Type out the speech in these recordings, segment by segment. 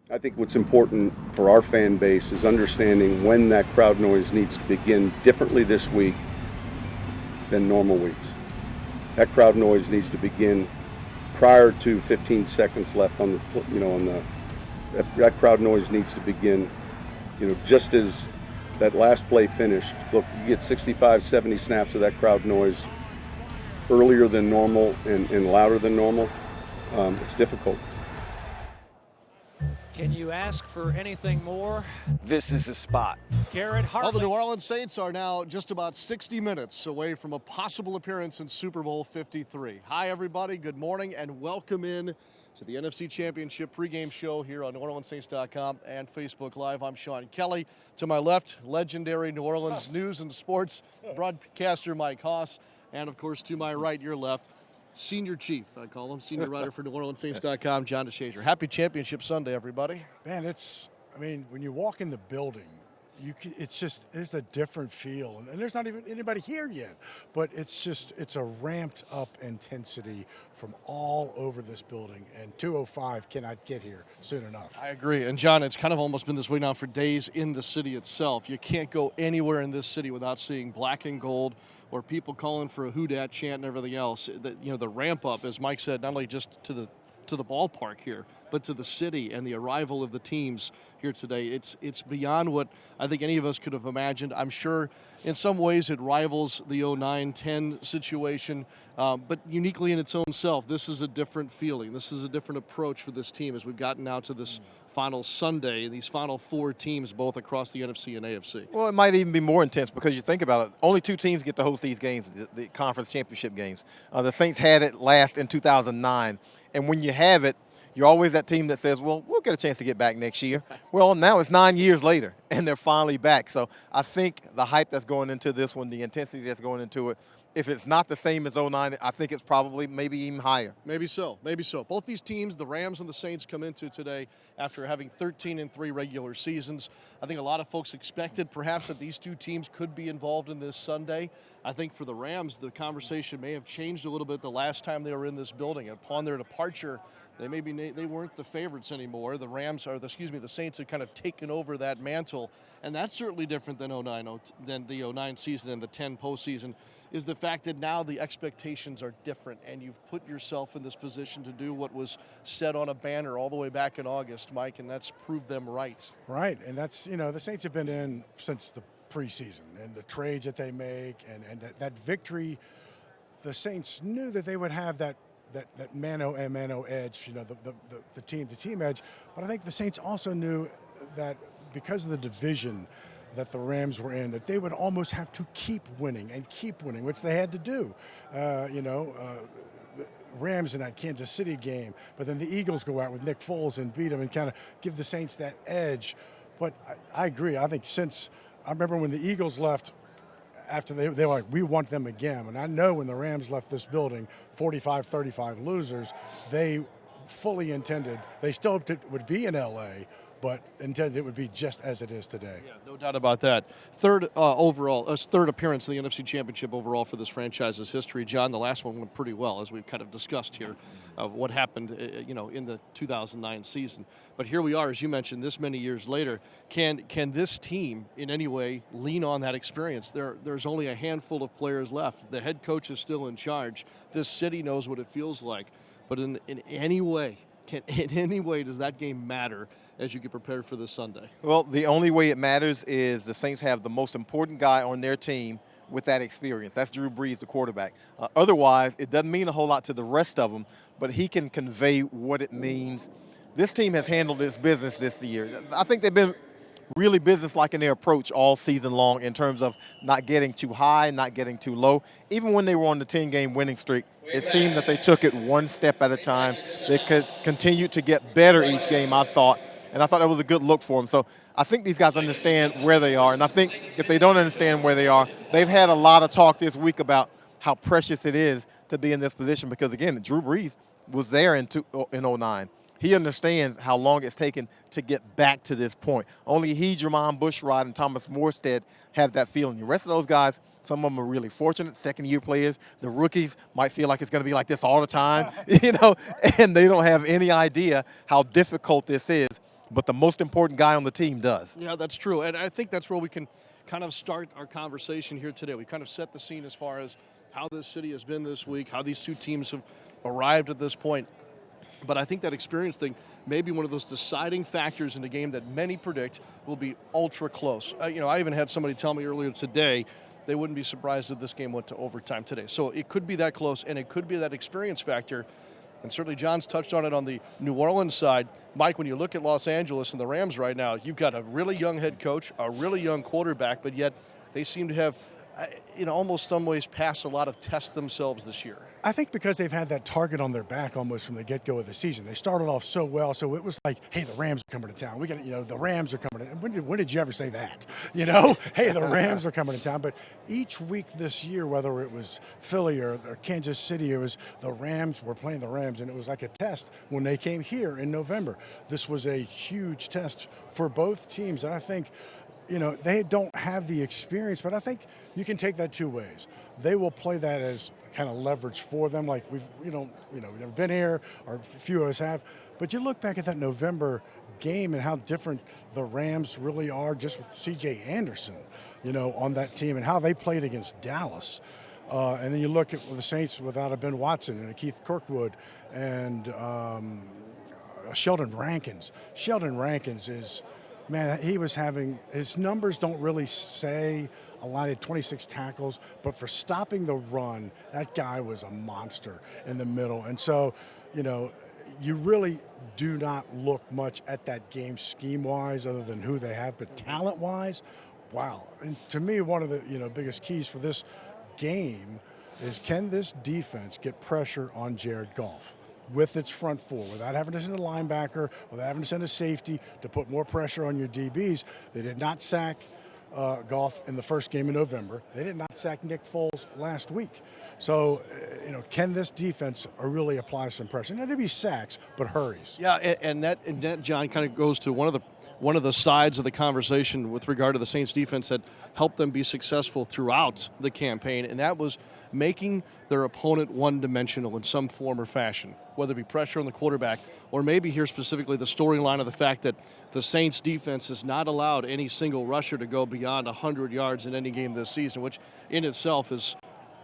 I think what's important for our fan base is understanding when that crowd noise needs to begin differently this week than normal weeks. That crowd noise needs to begin prior to 15 seconds left on the, that crowd noise needs to begin, just as that last play finished. Look, you get 65, 70 snaps of that crowd noise earlier than normal and louder than normal. It's difficult. Can you ask for anything more? This is the spot. Garrett Hartley. Well, the New Orleans Saints are now just about 60 minutes away from a possible appearance in Super Bowl 53. Hi, everybody. Good morning and welcome in to the NFC Championship Pregame show here on NewOrleansSaints.com and Facebook Live. I'm Sean Kelley. To my left, legendary New Orleans news and sports broadcaster Mike Haas. And, of course, to my right, your left, Senior Chief, I call him, senior writer for NewOrleansSaints.com, John DeShazier. Happy Championship Sunday, everybody. Man, when you walk in the building, there's a different feel. And there's not even anybody here yet, but it's a ramped up intensity from all over this building. And 205 cannot get here soon enough. I agree. And, John, it's kind of almost been this way now for days in the city itself. You can't go anywhere in this city without seeing black and gold or people calling for a who dat chant and everything else. The ramp up, as Mike said, not only just to the ballpark here, but to the city and the arrival of the teams here today. It's beyond what I think any of us could have imagined. I'm sure in some ways it rivals the 09-10 situation, but uniquely in its own self, this is a different feeling. This is a different approach for this team as we've gotten now to this final Sunday, these final four teams both across the NFC and AFC. Well, it might even be more intense because you think about it. Only two teams get to host these games, the conference championship games. The Saints had it last in 2009. And when you have it, you're always that team that says, well, we'll get a chance to get back next year. Well, now it's 9 years later, and they're finally back. So I think the hype that's going into this one, the intensity that's going into it, if it's not the same as 09, I think it's probably maybe even higher. Maybe so. Both these teams, the Rams and the Saints, come into today after having 13-3 regular seasons. I think a lot of folks expected perhaps that these two teams could be involved in this Sunday. I think for the Rams, the conversation may have changed a little bit the last time they were in this building. Upon their departure, they weren't the favorites anymore. The Saints had kind of taken over that mantle, and that's certainly different than the 09 season and the 10 postseason. Is the fact that now the expectations are different and you've put yourself in this position to do what was said on a banner all the way back in August, Mike, and that's proved them right. Right, and that's, the Saints have been in since the preseason and the trades that they make and that victory. The Saints knew that they would have that mano-a-mano edge, the team-to-team edge, but I think the Saints also knew that because of the division that the Rams were in, that they would almost have to keep winning, which they had to do. The Rams in that Kansas City game, but then the Eagles go out with Nick Foles and beat them and kind of give the Saints that edge. But I agree. I think I remember when the Eagles left, after they were like, we want them again. And I know when the Rams left this building, 45-35 losers, they fully intended, they still would be in L.A., but intended it would be just as it is today. Yeah, no doubt about that. Third appearance in the NFC Championship overall for this franchise's history. John, the last one went pretty well, as we've kind of discussed here, what happened, in the 2009 season. But here we are, as you mentioned, this many years later. Can this team in any way lean on that experience? There's only a handful of players left. The head coach is still in charge. This city knows what it feels like. But in any way does that game matter as you get prepared for this Sunday? Well, the only way it matters is the Saints have the most important guy on their team with that experience. That's Drew Brees, the quarterback. Otherwise, it doesn't mean a whole lot to the rest of them, but he can convey what it means. This team has handled its business this year. I think they've been really businesslike in their approach all season long in terms of not getting too high, not getting too low. Even when they were on the 10-game winning streak, it seemed that they took it one step at a time. They could continue to get better each game, I thought, and I thought that was a good look for them. So I think these guys understand where they are, and I think if they don't understand where they are, they've had a lot of talk this week about how precious it is to be in this position because, again, Drew Brees was there in 09. He understands how long it's taken to get back to this point. Only he, Jermon Bushrod, and Thomas Morstead have that feeling. The rest of those guys, some of them are really fortunate, second-year players. The rookies might feel like it's going to be like this all the time, and they don't have any idea how difficult this is. but the most important guy on the team does. Yeah, that's true. And I think that's where we can kind of start our conversation here today. We kind of set the scene as far as how this city has been this week, how these two teams have arrived at this point. But I think that experience thing may be one of those deciding factors in the game that many predict will be ultra close. I even had somebody tell me earlier today they wouldn't be surprised if this game went to overtime today. So it could be that close, and it could be that experience factor. And certainly John's touched on it on the New Orleans side. Mike, when you look at Los Angeles and the Rams right now, you've got a really young head coach, a really young quarterback, but yet they seem to have, almost some ways passed a lot of tests themselves this year. I think because they've had that target on their back almost from the get-go of the season. They started off so well, so it was like, hey, the Rams are coming to town. We got, the Rams are coming to town. When did you ever say that? Hey, the Rams are coming to town. But each week this year, whether it was Philly or Kansas City, it was the Rams were playing the Rams, and it was like a test when they came here in November. This was a huge test for both teams, and I think they don't have the experience, but I think you can take that two ways. They will play that as kind of leverage for them, like we've never been here, or a few of us have. But you look back at that November game and how different the Rams really are just with C.J. Anderson, on that team and how they played against Dallas. And then you look at the Saints without a Ben Watson and a Keith Kirkwood and Sheldon Rankins. Sheldon Rankins is, man, his numbers don't really say a lot. He had 26 tackles, but for stopping the run, that guy was a monster in the middle. And so, you really do not look much at that game scheme-wise other than who they have, but talent-wise, wow. And to me, one of the biggest keys for this game is, can this defense get pressure on Jared Goff with its front four without having to send a linebacker, without having to send a safety to put more pressure on your DBs? They did not sack Goff in the first game in November. They did not sack Nick Foles last week. So, can this defense really apply some pressure? Not to be sacks, but hurries. Yeah, and that John, kind of goes to one of the sides of the conversation with regard to the Saints defense that helped them be successful throughout the campaign, and that was making their opponent one-dimensional in some form or fashion, whether it be pressure on the quarterback or maybe here specifically the storyline of the fact that the Saints defense has not allowed any single rusher to go beyond 100 yards in any game this season, which in itself is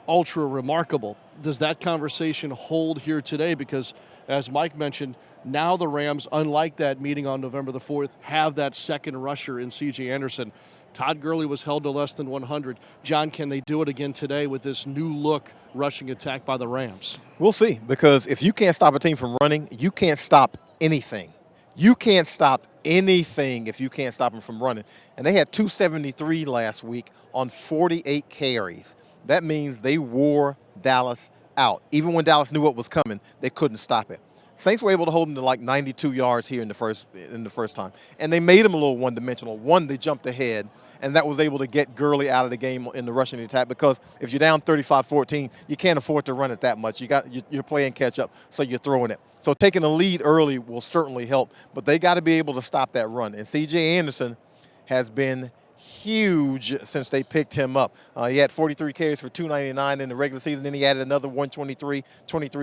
ultra remarkable. Does that conversation hold here today? Because as Mike mentioned, now the Rams, unlike that meeting on November the 4th, have that second rusher in C.J. Anderson. Todd Gurley was held to less than 100. John, can they do it again today with this new look rushing attack by the Rams? We'll see, because if you can't stop a team from running, you can't stop anything. You can't stop anything if you can't stop them from running. And they had 273 last week on 48 carries. That means they wore Dallas out. Even when Dallas knew what was coming, they couldn't stop it. Saints were able to hold them to like 92 yards here in the first time. And they made them a little one-dimensional. One, they jumped ahead, and that was able to get Gurley out of the game in the rushing attack, because if you're down 35-14, you can't afford to run it that much. You're playing catch-up, so you're throwing it. So taking a lead early will certainly help, but they got to be able to stop that run. And C.J. Anderson has been huge since they picked him up. He had 43 carries for 299 in the regular season. Then he added another 23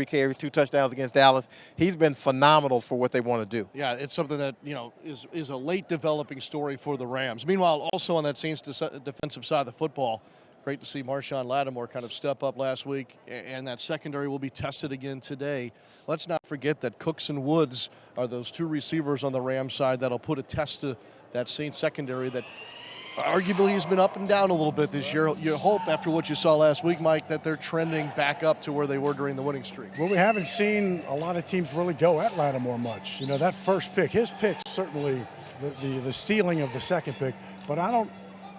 carries, 2 touchdowns against Dallas. He's been phenomenal for what they want to do. Yeah, it's something that, is a late developing story for the Rams. Meanwhile, also on that Saints defensive side of the football, great to see Marshawn Lattimore kind of step up last week, and that secondary will be tested again today. Let's not forget that Cooks and Woods are those two receivers on the Rams side that'll put a test to that Saints secondary that arguably has been up and down a little bit this year. You hope, after what you saw last week, Mike, that they're trending back up to where they were during the winning streak. Well, we haven't seen a lot of teams really go at Lattimore much. That first pick, his pick's certainly the ceiling of the second pick, but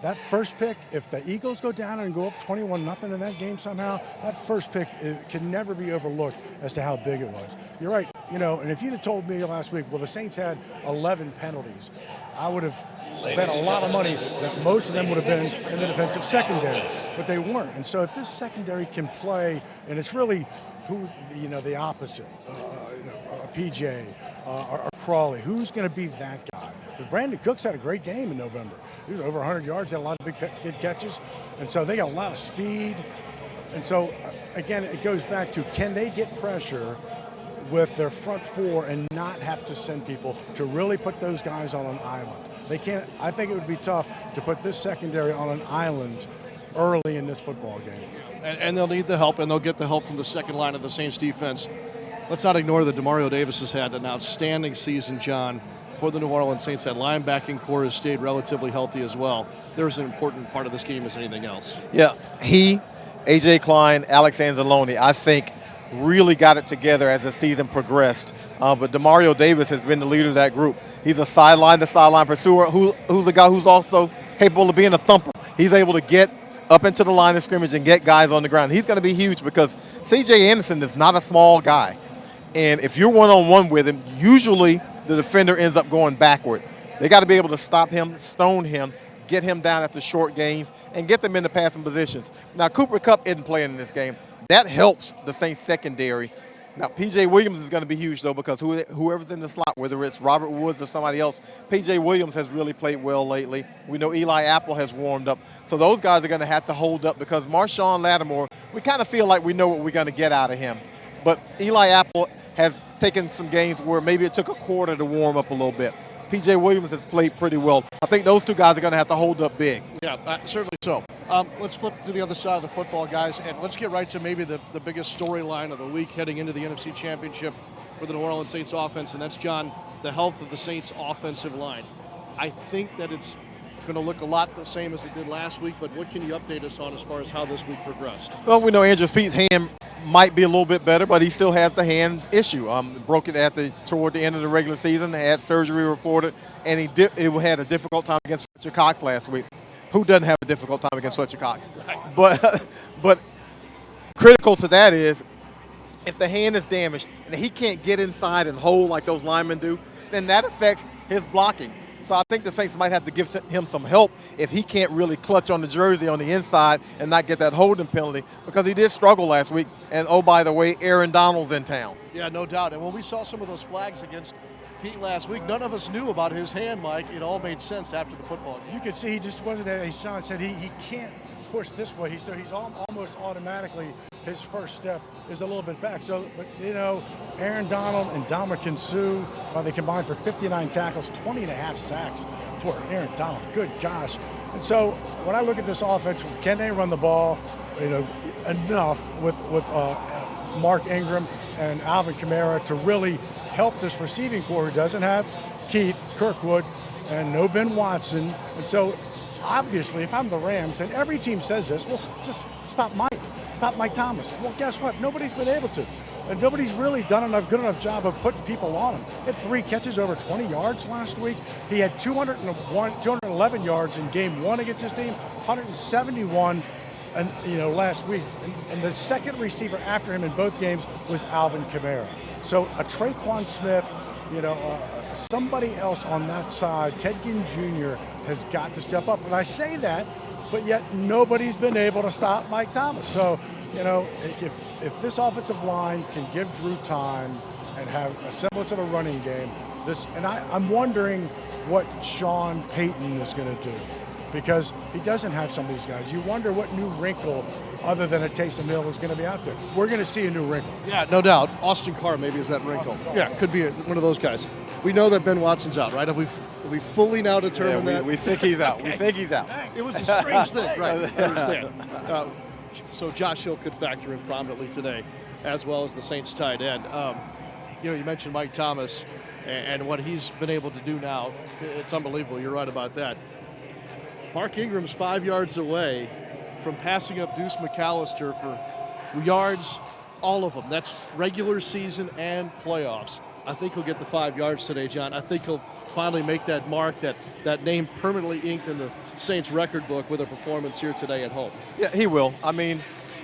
that first pick, if the Eagles go down and go up 21-0 in that game somehow, that first pick can never be overlooked as to how big it was. You're right, and if you'd have told me last week, well, the Saints had 11 penalties, I would have bet a lot of money that most of them would have been in the defensive secondary, but they weren't. And so if this secondary can play, and it's really the opposite, a PJ or Crawley, who's going to be that guy? But Brandon Cooks had a great game in November. He was over 100 yards, had a lot of big catches, and so they got a lot of speed. And so, again, it goes back to, can they get pressure with their front four and not have to send people to really put those guys on an island. They can't. I think it would be tough to put this secondary on an island early in this football game. And they'll need the help, and they'll get the help from the second line of the Saints defense. Let's not ignore that Demario Davis has had an outstanding season, John, for the New Orleans Saints. That linebacking core has stayed relatively healthy as well. There's an important part of this game as anything else. Yeah, he, A.J. Klein, Alex Anzalone, I think really got it together as the season progressed. But Demario Davis has been the leader of that group. He's a sideline-to-sideline pursuer who's a guy who's also capable of being a thumper. He's able to get up into the line of scrimmage and get guys on the ground. He's going to be huge because C.J. Anderson is not a small guy. And if you're one-on-one with him, usually the defender ends up going backward. They got to be able to stop him, stone him, get him down at the short gains, and get them into passing positions. Now, Cooper Kupp isn't playing in this game. That helps the Saints secondary. Now, P.J. Williams is going to be huge, though, because whoever's in the slot, whether it's Robert Woods or somebody else, P.J. Williams has really played well lately. We know Eli Apple has warmed up. So those guys are going to have to hold up because Marshawn Lattimore, we kind of feel like we know what we're going to get out of him. But Eli Apple has taken some games where maybe it took a quarter to warm up a little bit. P.J. Williams has played pretty well. I think those two guys are going to have to hold up big. Yeah, certainly so. Let's flip to the other side of the football, guys, and let's get right to maybe the biggest storyline of the week heading into the NFC Championship for the New Orleans Saints offense, and that's, John, the health of the Saints offensive line. I think that it's going to look a lot the same as it did last week, but what can you update us on as far as how this week progressed? Well, we know Andrew Pete's hand might be a little bit better, but he still has the hand issue. Broke it toward the end of the regular season, had surgery reported, and he had a difficult time against Fletcher Cox last week. Who doesn't have a difficult time against Fletcher Cox? But critical to that is if the hand is damaged and he can't get inside and hold like those linemen do, then that affects his blocking. So I think the Saints might have to give him some help if he can't really clutch on the jersey on the inside and not get that holding penalty, because he did struggle last week. And, oh, by the way, Aaron Donald's in town. Yeah, no doubt. And when we saw some of those flags against Pete last week, none of us knew about his hand, Mike. It all made sense after the football game. You could see he just wasn't, as John said, he can't push this way. So he's almost automatically, his first step is a little bit back. So, but, you know, Aaron Donald and Ndamukong Suh, they combined for 59 tackles, 20 and a half sacks for Aaron Donald. Good gosh. And so when I look at this offense, can they run the ball, enough with Mark Ingram and Alvin Kamara to really help this receiving core who doesn't have Keith Kirkwood and no Ben Watson? And so obviously, if I'm the Rams, and every team says this, well, just stop Mike Thomas. Well, guess what? Nobody's been able to. And nobody's really done a good enough job of putting people on him. He had 3 catches over 20 yards last week. He had 211 yards in game 1 against his team, 171 last week. And the second receiver after him in both games was Alvin Kamara. So a Traquan Smith, somebody else on that side, Ted Ginn Jr., has got to step up. And I say that, but yet nobody's been able to stop Mike Thomas. So, if this offensive line can give Drew time and have a semblance of a running game, I'm wondering what Sean Payton is going to do, because he doesn't have some of these guys. You wonder what new wrinkle other than a Taysom Hill is going to be out there. We're going to see a new wrinkle. Yeah, no doubt. Austin Carr maybe is that wrinkle. Yeah, could be one of those guys. We know that Ben Watson's out, right? Have we fully now determined that? We think he's out. Okay. We think he's out. It was a strange thing, right? I understand. So Josh Hill could factor in prominently today, as well as the Saints tight end. You mentioned Mike Thomas and what he's been able to do now. It's unbelievable. You're right about that. Mark Ingram's 5 yards away from passing up Deuce McAllister for yards, all of them. That's regular season and playoffs. I think he'll get the 5 yards today, John. I think he'll finally make that mark, that name permanently inked in the Saints record book with a performance here today at home. Yeah, he will. I mean,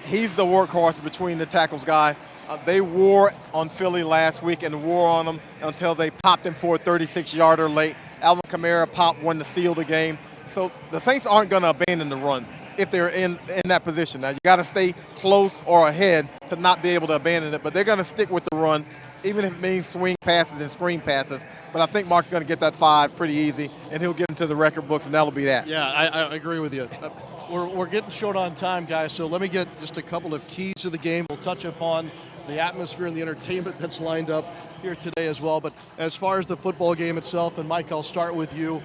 he's the workhorse between the tackles guy. They wore on Philly last week and wore on him until they popped him for a 36-yarder late. Alvin Kamara popped one to seal the game. So the Saints aren't going to abandon the run if they're in that position. Now, you got to stay close or ahead to not be able to abandon it, but they're going to stick with the run, even if it means swing passes and screen passes. But I think Mark's going to get that 5 pretty easy, and he'll get into the record books, and that'll be that. Yeah, I agree with you. We're getting short on time, guys, so let me get just a couple of keys to the game. We'll touch upon the atmosphere and the entertainment that's lined up here today as well. But as far as the football game itself, and Mike, I'll start with you.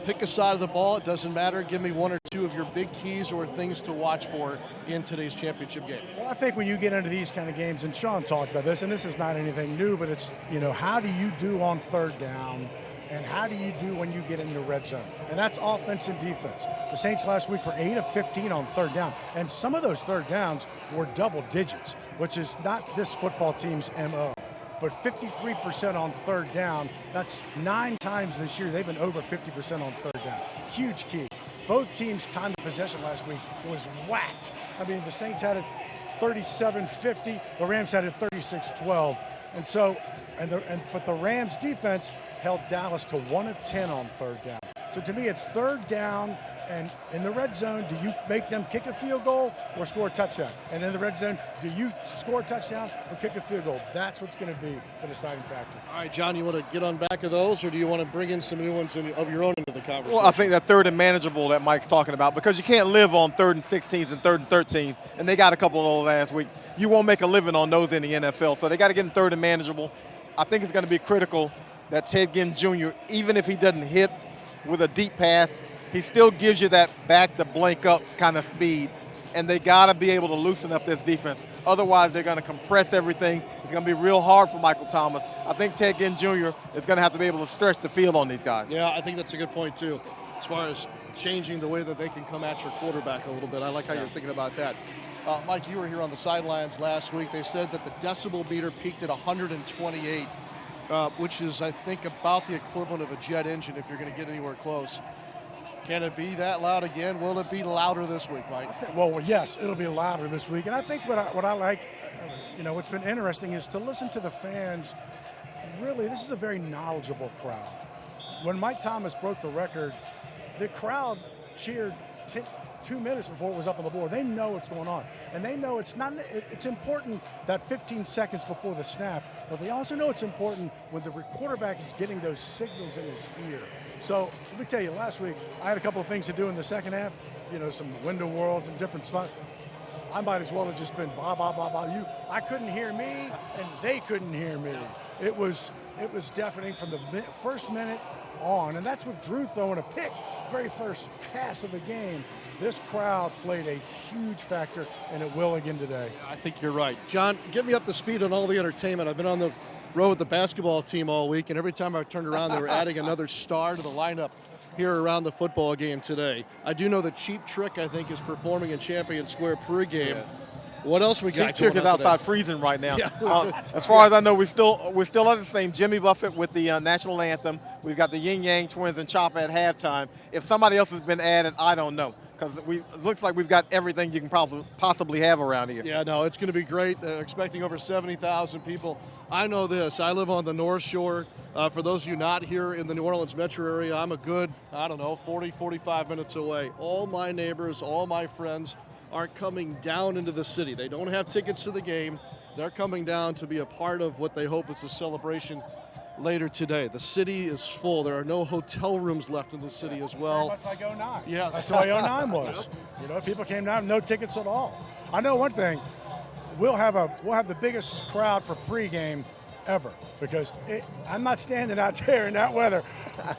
Pick a side of the ball. It doesn't matter. Give me one or two of your big keys or things to watch for in today's championship game. Well, I think when you get into these kind of games, and Sean talked about this, and this is not anything new, but it's, how do you do on third down? And how do you do when you get in the red zone? And that's offense and defense. The Saints last week were 8 of 15 on third down. And some of those third downs were double digits, which is not this football team's MO. But 53% on third down, that's 9 times this year they've been over 50% on third down. Huge key. Both teams' time of possession last week was whacked. I mean, the Saints had it 37-50, the Rams had it 36-12. And so, but the Rams defense held Dallas to 1 of 10 on third down. So to me, it's third down, and in the red zone, do you make them kick a field goal or score a touchdown? And in the red zone, do you score a touchdown or kick a field goal? That's what's going to be the deciding factor. All right, John, you want to get on back of those, or do you want to bring in some new ones of your own into the conversation? Well, I think that third and manageable that Mike's talking about, because you can't live on 3rd and 16s and 3rd and 13s, and they got a couple of those last week. You won't make a living on those in the NFL, so they got to get in 3rd and manageable. I think it's going to be critical that Ted Ginn Jr., even if he doesn't hit with a deep pass, he still gives you that back to blank up kind of speed, and they got to be able to loosen up this defense. Otherwise, they're going to compress everything. It's going to be real hard for Michael Thomas. I think Ted Ginn Jr. is going to have to be able to stretch the field on these guys. Yeah, I think that's a good point, too, as far as changing the way that they can come at your quarterback a little bit. I like how you're thinking about that. Mike, you were here on the sidelines last week. They said that the decibel meter peaked at 128, which is, I think, about the equivalent of a jet engine if you're going to get anywhere close. Can it be that loud again? Will it be louder this week, Mike? Well, yes, it'll be louder this week. And I think what I like, what's been interesting is to listen to the fans. Really, this is a very knowledgeable crowd. When Mike Thomas broke the record, the crowd cheered 2 minutes before it was up on the board. They know what's going on. And they know it's important that 15 seconds before the snap, but they also know it's important when the quarterback is getting those signals in his ear. So let me tell you, last week I had a couple of things to do in the second half, some window worlds, some different spots. I might as well have just been blah, blah, blah, blah. I couldn't hear me, and they couldn't hear me. It was deafening from the first minute on, and that's with Drew throwing a pick, very first pass of the game. This crowd played a huge factor, and it will again today. I think you're right. John, get me up to speed on all the entertainment. I've been on the road with the basketball team all week, and every time I turned around, they were adding another star to the lineup here around the football game today. I do know that Cheap Trick, I think, is performing in Champion Square pregame. Yeah. What else we got? Cheap Trick is outside freezing right now. Yeah. As far as I know, we're still at the same. Jimmy Buffett with the national anthem. We've got the Yin Yang Twins and Chop at halftime. If somebody else has been added, I don't know, because it looks like we've got everything you can possibly have around here. Yeah, no, it's going to be great. Expecting over 70,000 people. I know this. I live on the North Shore. For those of you not here in the New Orleans metro area, I'm a good, 40, 45 minutes away. All my neighbors, all my friends are coming down into the city. They don't have tickets to the game. They're coming down to be a part of what they hope is a celebration later today. The city is full. There are no hotel rooms left in the city as well. That's like 09. Yeah. That's the way 09 was. People came down, no tickets at all. I know one thing, we'll have the biggest crowd for pregame ever, because I'm not standing out there in that weather.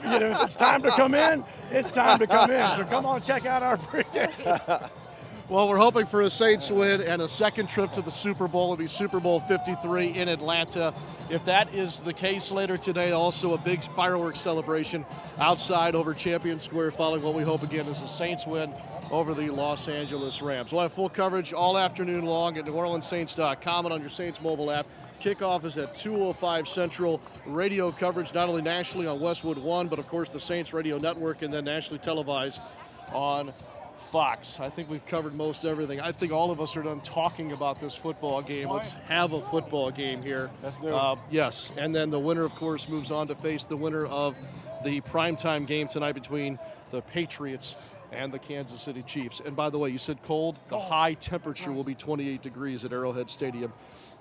If it's time to come in, it's time to come in. So come on, check out our pregame. Well, we're hoping for a Saints win and a second trip to the Super Bowl. It'll be Super Bowl 53 in Atlanta. If that is the case later today, also a big fireworks celebration outside over Champion Square, following what we hope again is a Saints win over the Los Angeles Rams. We'll have full coverage all afternoon long at NewOrleansSaints.com and on your Saints mobile app. Kickoff is at 2:05 Central. Radio coverage not only nationally on Westwood One, but of course the Saints Radio Network, and then nationally televised on Fox. I think we've covered most everything. I think all of us are done talking about this football game. Let's have a football game here. Yes, and then the winner, of course, moves on to face the winner of the primetime game tonight between the Patriots and the Kansas City Chiefs. And by the way, you said cold. The high temperature will be 28 degrees at Arrowhead Stadium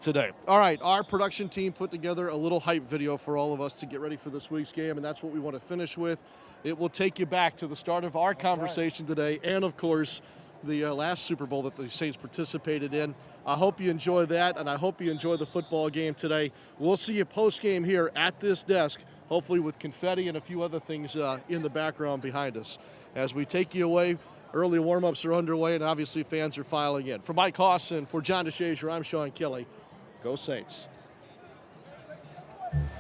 today. All right, our production team put together a little hype video for all of us to get ready for this week's game, and that's what we want to finish with. It will take you back to the start of our conversation today, and of course, the last Super Bowl that the Saints participated in. I hope you enjoy that, and I hope you enjoy the football game today. We'll see you post-game here at this desk, hopefully with confetti and a few other things in the background behind us. As we take you away, early warm-ups are underway, and obviously fans are filing in. For Mike Haas and for John DeShazier, I'm Sean Kelley. Go Saints.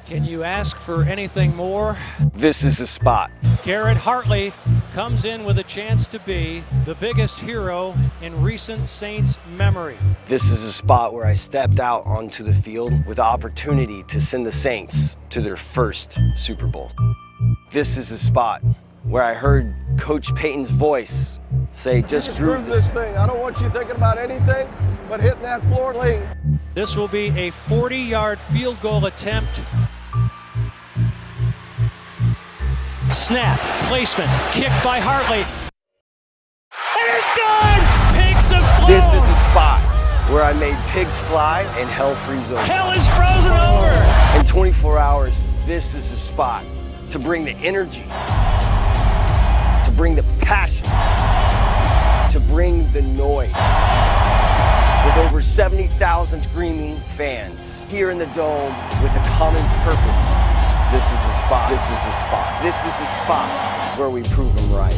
Can you ask for anything more? This is the spot. Garrett Hartley comes in with a chance to be the biggest hero in recent Saints memory. This is a spot where I stepped out onto the field with the opportunity to send the Saints to their first Super Bowl. This is a spot where I heard Coach Payton's voice say, just groove this thing. I don't want you thinking about anything but hitting that floor lane. This will be a 40-yard field goal attempt. Snap, placement, kick by Hartley. And it's good! Pigs have flown! This is a spot where I made pigs fly and hell freeze over. Hell is frozen over! In 24 hours, this is a spot to bring the energy, to bring the passion, to bring the noise. With over 70,000 screaming fans here in the Dome with a common purpose. This is a spot. This is a spot. This is a spot where we prove them right.